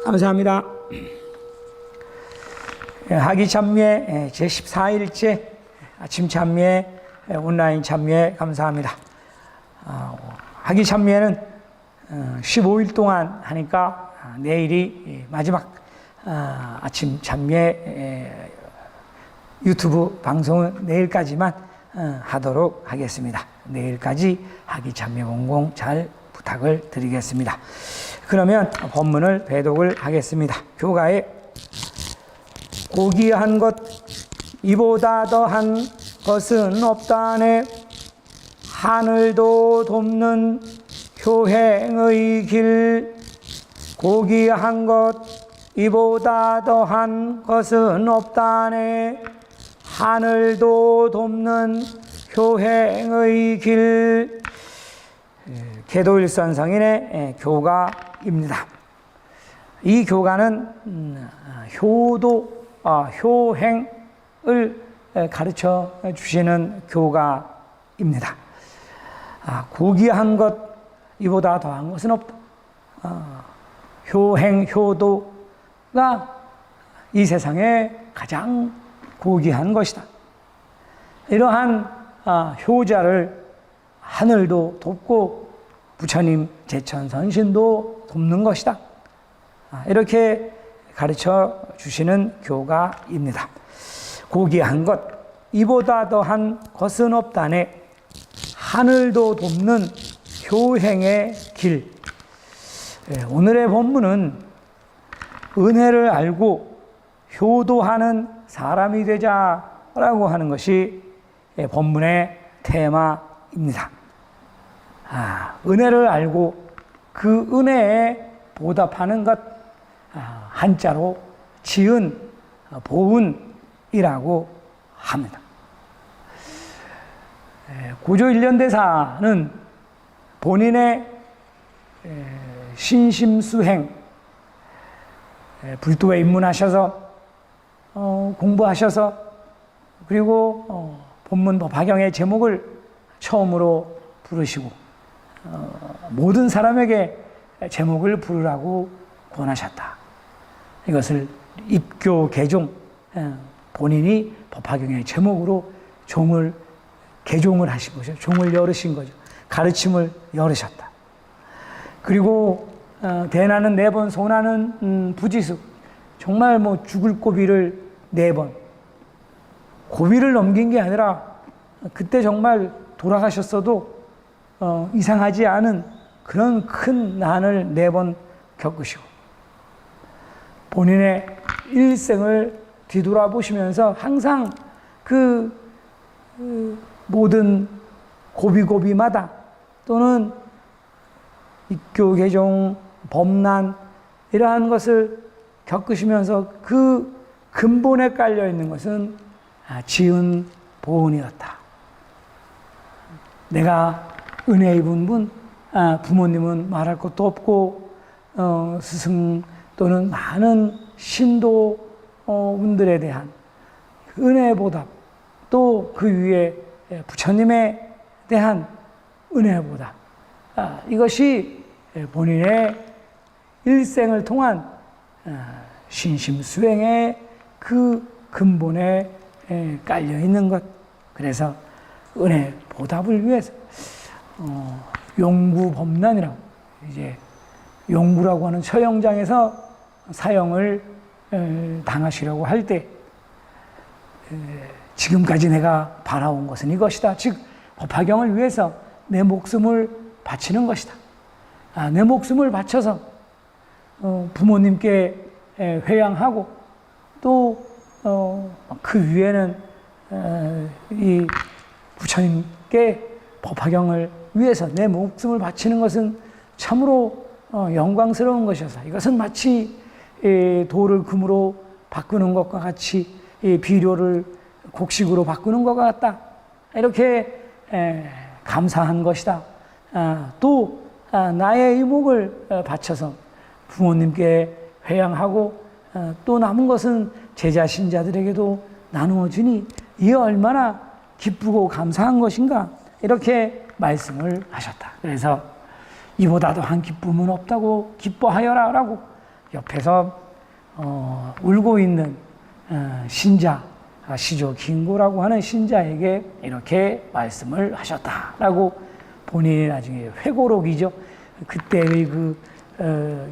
감사합니다. 하기 참여 제14일째 아침 참여 온라인 참여 감사합니다. 하기 참여는 15일 동안 하니까 내일이 마지막 아침 참여 유튜브 방송은 내일까지만 하도록 하겠습니다. 내일까지 하기 참여 공공 잘 부탁을 드리겠습니다. 그러면 본문을 배독을 하겠습니다. 교가에 고귀한 것 이보다 더한 것은 없다네 하늘도 돕는 효행의 길 고귀한 것 이보다 더한 것은 없다네 하늘도 돕는 효행의 길 계도일선성인의 교가입니다. 이 교가는 효행을 가르쳐 주시는 교가입니다. 고귀한 것 이보다 더한 것은 없다. 효행, 효도가 이 세상에 가장 고귀한 것이다. 이러한 효자를 하늘도 돕고 부처님 제천선신도 돕는 것이다. 이렇게 가르쳐 주시는 교가입니다. 고귀한 것 이보다 더한 것은 없다네 하늘도 돕는 효행의 길. 오늘의 본문은 은혜를 알고 효도하는 사람이 되자라고 하는 것이 본문의 테마입니다. 은혜를 알고 그 은혜에 보답하는 것, 한자로 지은 보은이라고 합니다. 고조 일련대사는 본인의 신심수행, 불도에 입문하셔서 공부하셔서 그리고 본문 법화경의 제목을 처음으로 부르시고 모든 사람에게 제목을 부르라고 권하셨다. 이것을 입교 개종, 본인이 법화경의 제목으로 종을 개종을 하신 거죠. 종을 열으신 거죠. 가르침을 열으셨다. 그리고 대나는 4번, 소나는 부지수. 정말 죽을 고비를 4번. 고비를 넘긴 게 아니라 그때 정말 돌아가셨어도 이상하지 않은 그런 큰 난을 4번 겪으시고 본인의 일생을 뒤돌아보시면서 항상 그 모든 고비고비마다 또는 입교 개종, 범난 이러한 것을 겪으시면서 그 근본에 깔려 있는 것은 지은 보은이었다. 내가 은혜 입은 분, 부모님은 말할 것도 없고 스승 또는 많은 신도분들에 대한 은혜의 보답, 또 그 위에 부처님에 대한 은혜의 보답, 이것이 본인의 일생을 통한 신심수행의 그 근본에 깔려 있는 것. 그래서 은혜 보답을 위해서 용구범난이라고, 이제 용구라고 하는 처형장에서 사형을 당하시려고 할 때 지금까지 내가 바라온 것은 이것이다. 즉 법화경을 위해서 내 목숨을 바치는 것이다. 내 목숨을 바쳐서 부모님께 회양하고 또 그 위에는 이 부처님께 법화경을 위해서 내 목숨을 바치는 것은 참으로 영광스러운 것이어서 이것은 마치 돌을 금으로 바꾸는 것과 같이 비료를 곡식으로 바꾸는 것과 같다. 이렇게 감사한 것이다. 또 나의 이목을 바쳐서 부모님께 회양하고 또 남은 것은 제자 신자들에게도 나누어 주니 이게 얼마나 기쁘고 감사한 것인가, 이렇게 말씀을 하셨다. 그래서 이보다 더한 기쁨은 없다고 기뻐하여라 라고 옆에서 울고 있는 신자, 시조 긴고라고 하는 신자에게 이렇게 말씀을 하셨다라고 본인이 나중에 회고록이죠. 그때의 그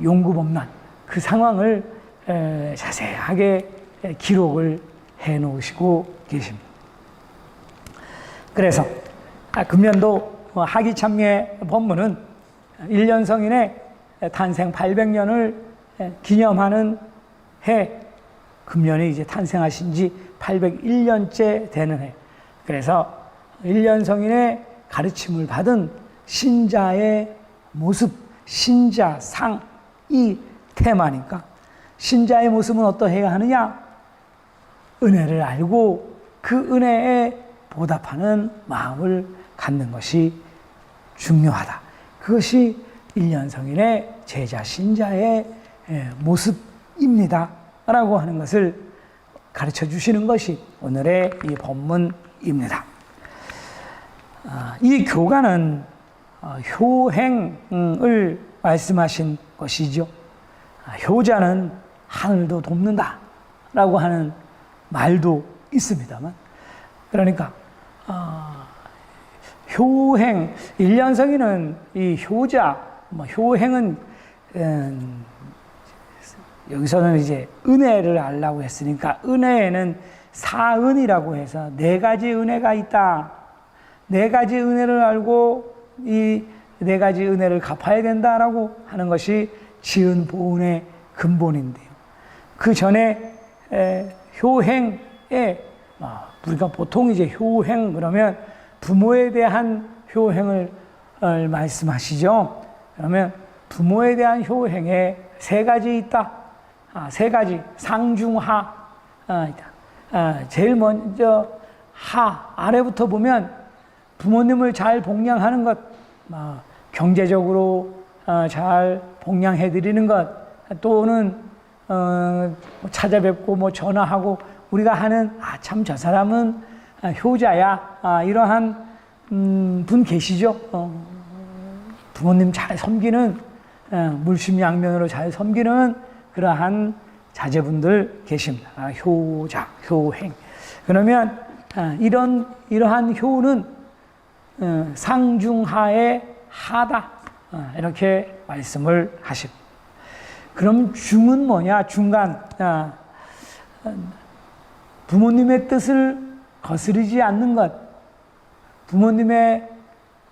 용구범란 그 상황을 자세하게 기록을 해 놓으시고 계십니다. 그래서 금년도 하기참미의 법문은 일년성인의 탄생 800년을 기념하는 해, 금년이 이제 탄생하신 지 801년째 되는 해. 그래서 일년성인의 가르침을 받은 신자의 모습, 신자상, 이 테마니까 신자의 모습은 어떠해야 하느냐? 은혜를 알고 그 은혜에 보답하는 마음을 갖는 것이 중요하다. 그것이 일년성인의 제자 신자의 모습입니다. 라고 하는 것을 가르쳐 주시는 것이 오늘의 이 법문입니다. 이 교가는 효행을 말씀하신 것이죠. 효자는 하늘도 돕는다 라고 하는 말도 있습니다만, 그러니까 효행, 일년성인은 이 효자, 효행은 여기서는 이제 은혜를 알라고 했으니까 은혜에는 사은이라고 해서 네 가지 은혜가 있다. 네 가지 은혜를 알고 이 네 가지 은혜를 갚아야 된다라고 하는 것이 지은 보은의 근본인데요. 그 전에 효행에 우리가 보통 이제 효행 그러면 부모에 대한 효행을 말씀하시죠. 그러면 부모에 대한 효행에 세 가지 있다. 세 가지 상중하 있다. 제일 먼저 아래부터 보면 부모님을 잘 복양하는 것, 경제적으로 잘 복양해 드리는 것, 또는 찾아뵙고 전화하고 우리가 하는 참 저 사람은 효자야, 이러한 분 계시죠. 부모님 잘 섬기는, 물심양면으로 잘 섬기는 그러한 자제분들 계십니다. 효자, 효행. 그러면 이러한 효는 상중하의 하다, 이렇게 말씀을 하십니다. 그럼 중은 뭐냐? 중간. 부모님의 뜻을 거스르지 않는 것, 부모님의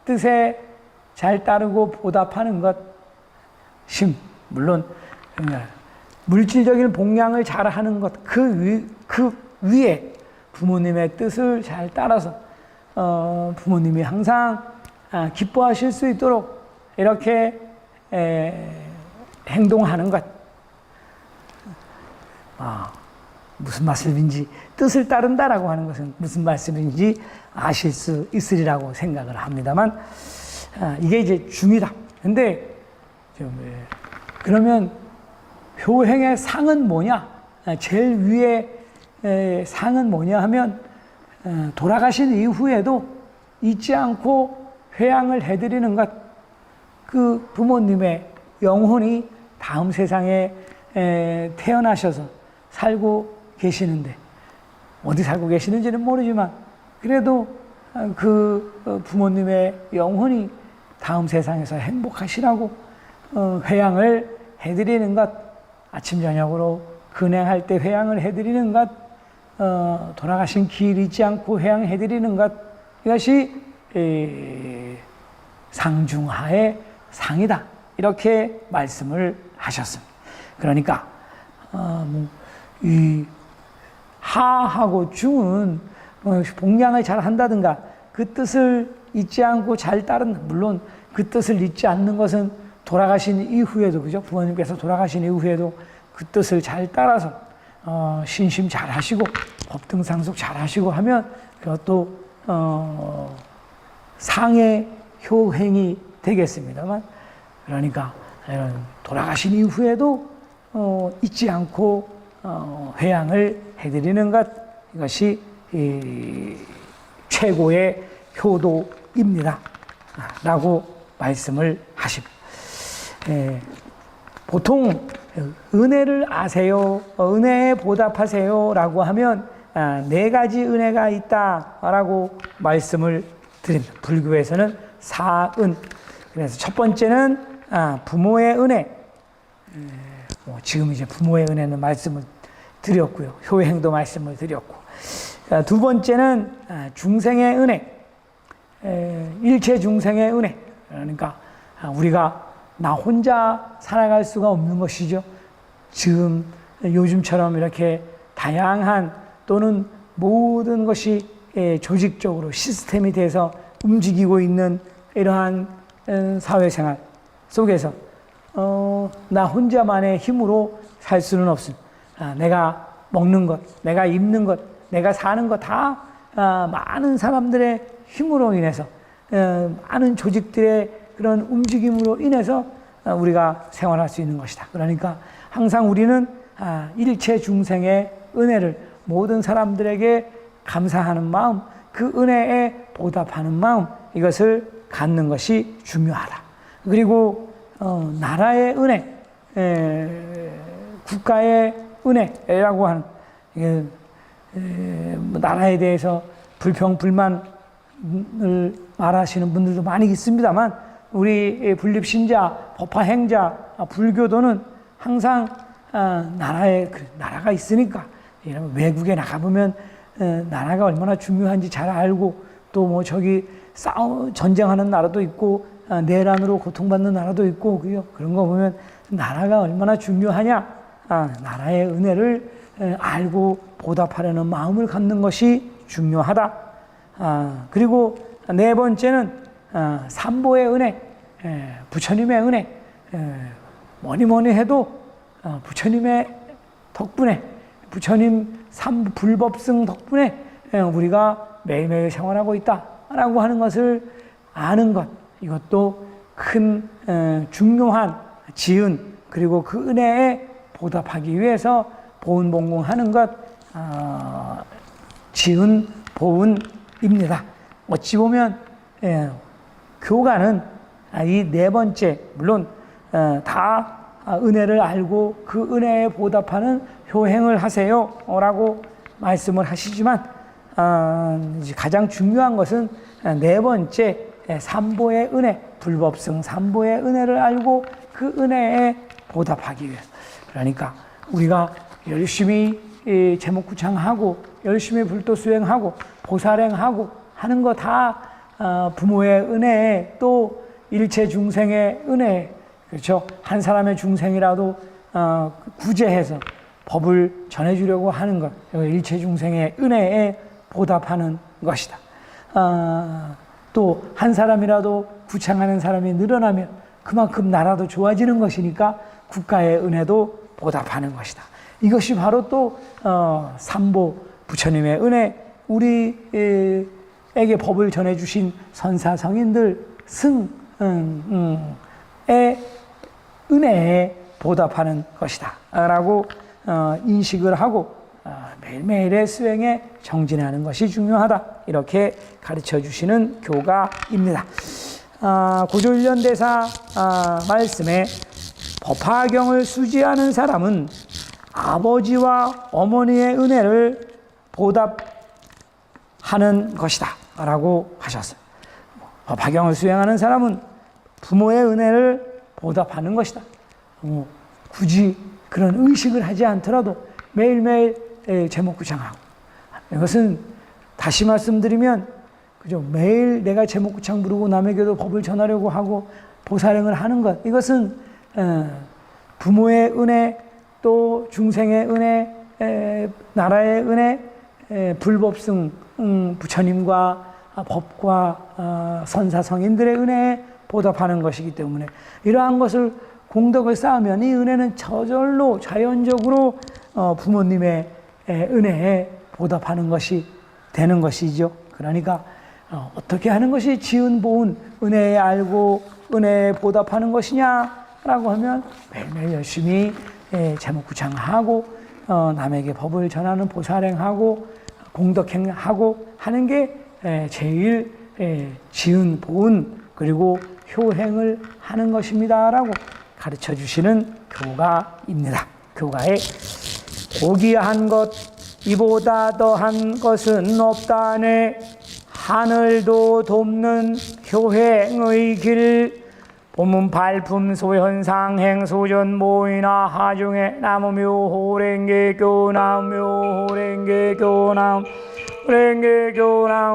뜻에 잘 따르고 보답하는 것, 물론 물질적인 복양을 잘 하는 것, 그 위에 부모님의 뜻을 잘 따라서 부모님이 항상 기뻐하실 수 있도록 이렇게 행동하는 것. 무슨 말씀인지, 뜻을 따른다라고 하는 것은 무슨 말씀인지 아실 수 있으리라고 생각을 합니다만, 이게 이제 중이다. 근데 그러면 효행의 상은 뭐냐? 제일 위에 상은 뭐냐 하면 돌아가신 이후에도 잊지 않고 회양을 해드리는 것. 그 부모님의 영혼이 다음 세상에 태어나셔서 살고 계시는데, 어디 살고 계시는지는 모르지만 그래도 그 부모님의 영혼이 다음 세상에서 행복하시라고 회양을 해드리는 것, 아침 저녁으로 근행할 때 회양을 해드리는 것, 돌아가신 길 잊지 않고 회양해드리는 것, 이것이 상중하의 상이다, 이렇게 말씀을 하셨습니다. 그러니까 이 하하고 중은 복양을 잘 한다든가 그 뜻을 잊지 않고 잘 따른다. 물론 그 뜻을 잊지 않는 것은 돌아가신 이후에도, 그죠? 부모님께서 돌아가신 이후에도 그 뜻을 잘 따라서 신심 잘 하시고 법등상속 잘 하시고 하면 그것도 상의 효행이 되겠습니다만, 그러니까 돌아가신 이후에도 잊지 않고 회양을 해드리는 것, 이것이 최고의 효도입니다 라고 말씀을 하십니다. 보통 은혜를 아세요, 은혜에 보답하세요라고 하면 네 가지 은혜가 있다라고 말씀을 드립니다. 불교에서는 사은. 그래서 첫 번째는 부모의 은혜. 지금 이제 부모의 은혜는 말씀을 드렸고요. 효행도 말씀을 드렸고. 두 번째는 중생의 은혜. 일체 중생의 은혜. 그러니까 우리가 나 혼자 살아갈 수가 없는 것이죠. 지금 요즘처럼 이렇게 다양한 또는 모든 것이 조직적으로 시스템이 돼서 움직이고 있는 이러한 사회생활 속에서 나 혼자만의 힘으로 살 수는 없습니다. 내가 먹는 것, 내가 입는 것, 내가 사는 것 다 많은 사람들의 힘으로 인해서 많은 조직들의 그런 움직임으로 인해서 우리가 생활할 수 있는 것이다. 그러니까 항상 우리는 일체 중생의 은혜를 모든 사람들에게 감사하는 마음, 그 은혜에 보답하는 마음, 이것을 갖는 것이 중요하다. 그리고 나라의 은혜, 국가의 은혜라고 하는 나라에 대해서 불평, 불만을 말하시는 분들도 많이 있습니다만 우리 분립신자, 법화행자, 불교도는 항상 나라가 있으니까 외국에 나가보면 나라가 얼마나 중요한지 잘 알고 또 뭐 저기 전쟁하는 나라도 있고 내란으로 고통받는 나라도 있고 그런 거 보면 나라가 얼마나 중요하냐, 나라의 은혜를 알고 보답하려는 마음을 갖는 것이 중요하다. 그리고 네 번째는 삼보의 은혜, 부처님의 은혜. 뭐니 해도 부처님의 덕분에, 부처님 불법승 덕분에 우리가 매일매일 생활하고 있다라고 하는 것을 아는 것, 이것도 큰 중요한 지은, 그리고 그 은혜에 보답하기 위해서 보은봉공하는 것, 지은 보은입니다. 어찌 보면 교가는 이 네 번째, 물론 다 은혜를 알고 그 은혜에 보답하는 효행을 하세요라고 말씀을 하시지만 가장 중요한 것은 네 번째 삼보의 은혜, 불법승 삼보의 은혜를 알고 그 은혜에 보답하기 위해서. 그러니까 우리가 열심히 제목구창하고 열심히 불도 수행하고 보살행하고 하는 거 다 부모의 은혜에 또 일체 중생의 은혜, 그렇죠? 한 사람의 중생이라도 구제해서 법을 전해주려고 하는 것, 일체 중생의 은혜에 보답하는 것이다. 또 한 사람이라도 구창하는 사람이 늘어나면 그만큼 나라도 좋아지는 것이니까 국가의 은혜도 보답하는 것이다. 이것이 바로 또 삼보 부처님의 은혜, 우리에게 법을 전해주신 선사 성인들 승의 은혜에 보답하는 것이다 라고 인식을 하고 매일매일의 수행에 정진하는 것이 중요하다, 이렇게 가르쳐 주시는 교가입니다. 고조일련대사 말씀에 법화경을 수지하는 사람은 아버지와 어머니의 은혜를 보답하는 것이다 라고 하셨어요. 법화경을 수행하는 사람은 부모의 은혜를 보답하는 것이다. 굳이 그런 의식을 하지 않더라도 매일매일 제목구창하고, 이것은 다시 말씀드리면 그죠, 매일 내가 제목구창 부르고 남에게도 법을 전하려고 하고 보살행을 하는 것, 이것은 부모의 은혜, 또 중생의 은혜, 나라의 은혜, 불법승 부처님과 법과 선사 성인들의 은혜에 보답하는 것이기 때문에 이러한 것을 공덕을 쌓으면 이 은혜는 저절로 자연적으로 부모님의 은혜에 보답하는 것이 되는 것이죠. 그러니까 어떻게 하는 것이 지은 보은 은혜에 알고 은혜에 보답하는 것이냐라고 하면 매일매일 열심히 제목구창하고 남에게 법을 전하는 보살행하고 공덕행하고 하는 게 제일 지은 보은 그리고 효행을 하는 것입니다라고 가르쳐 주시는 교가입니다. 교가의 고귀한 것 이보다 더한 것은 없다네. 하늘도 돕는 효행의 길. 본문 발품 소현상 행소전 모이나 하중에 나무묘 호랭개 교남 묘 호랭개 교남 호랭개 교남